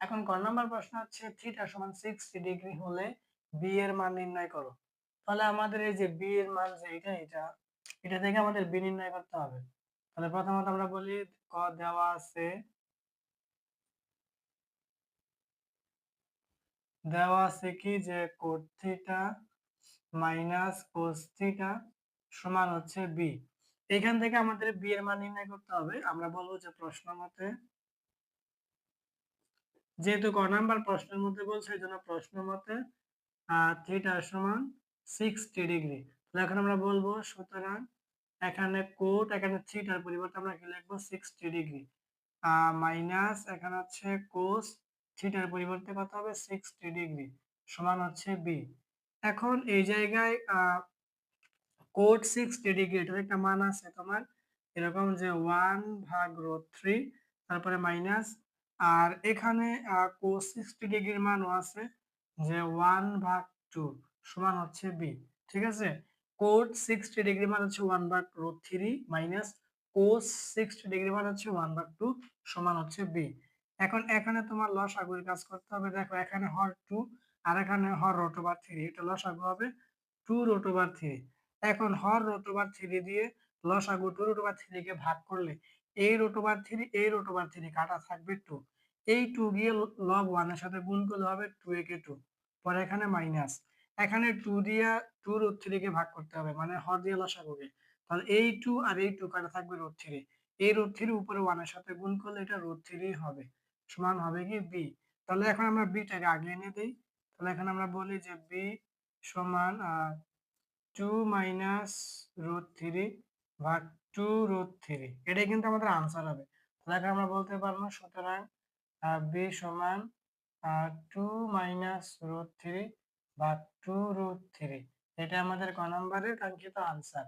এখন ক নাম্বার প্রশ্ন হচ্ছে থিটা সমান 60 ডিগ্রি হলে বি এর মান নির্ণয় করো। তাহলে আমাদের এই যে বি এর মান যে এটা থেকে আমাদের বি নির্ণয় করতে হবে। তাহলে প্রথমত আমরা বলি ক দেওয়া আছে কি যে coat theta minus cos theta সমান হচ্ছে বি। এখান থেকে আমাদের বি এর মান নির্ণয় করতে হবে। আমরা বলবো যে প্রশ্ন মতে, যেহেতু ক নাম্বার প্রশ্নের মধ্যে বলছে এই জন্য প্রশ্ন মতে থিটা সমান 60 ডিগ্রি। তাহলে এখন আমরা বলবো সুতরাং এখানে কোট এখানে থিটার পরিবর্তে আমরা কি লিখবো 60 ডিগ্রি মাইনাস এখানে হচ্ছে কোস থিটার পরিবর্তে কত হবে 60 ডিগ্রি সমান হচ্ছে বি। এখন এই জায়গায় কোট 60 ডিগ্রি এটার একটা মান আছে তোমার এরকম যে 1/√3 তারপরে মাইনাস আর এখানে কোস 60 ডিগ্রির মানও আছে যে 1/2 সমান হচ্ছে বি। ঠিক আছে, কোট 60 ডিগ্রি মান হচ্ছে 1/√3 মাইনাস কোস 60 ডিগ্রি মান হচ্ছে 1/2 সমান হচ্ছে বি। এখন এখানে তোমার লসাগুর কাজ করতে হবে। দেখো এখানে হর 2 আর এখানে হর √3, এটা লসাগু হবে 2√3। এখন হর √3 দিয়ে লসাগু 2√3 কে ভাগ করলে এই √3 এই √3 কাটা থাকবে 2, এই 2 গিয়ে লব 1 এর সাথে গুণ করলে হবে 2 একে 2, পরে এখানে মাইনাস এখানে 2 দিয়া 2√3 কে ভাগ করতে হবে মানে হর দিয়ে লসাগুকে। তাহলে এই 2 আর এই 2 কাটা থাকবে √3, এই √3 উপরে 1 এর সাথে গুণ করলে এটা √3 হবে সমান হবে কি বি। তাহলে এখন আমরা বিটাকে আগে এনে দেই। তাহলে এখন আমরা বলি যে বি সমান 2 মাইনাস √3 ভাগ 2√3, এটাই কিন্তু আমাদের আনসার হবে। তাহলে এখন আমরা বলতে পারবো সুতরাং বি সমান 2 মাইনাস √3 ভাগ 2√3, এটা আমাদের ক নম্বরের কাঙ্ক্ষিত আনসার।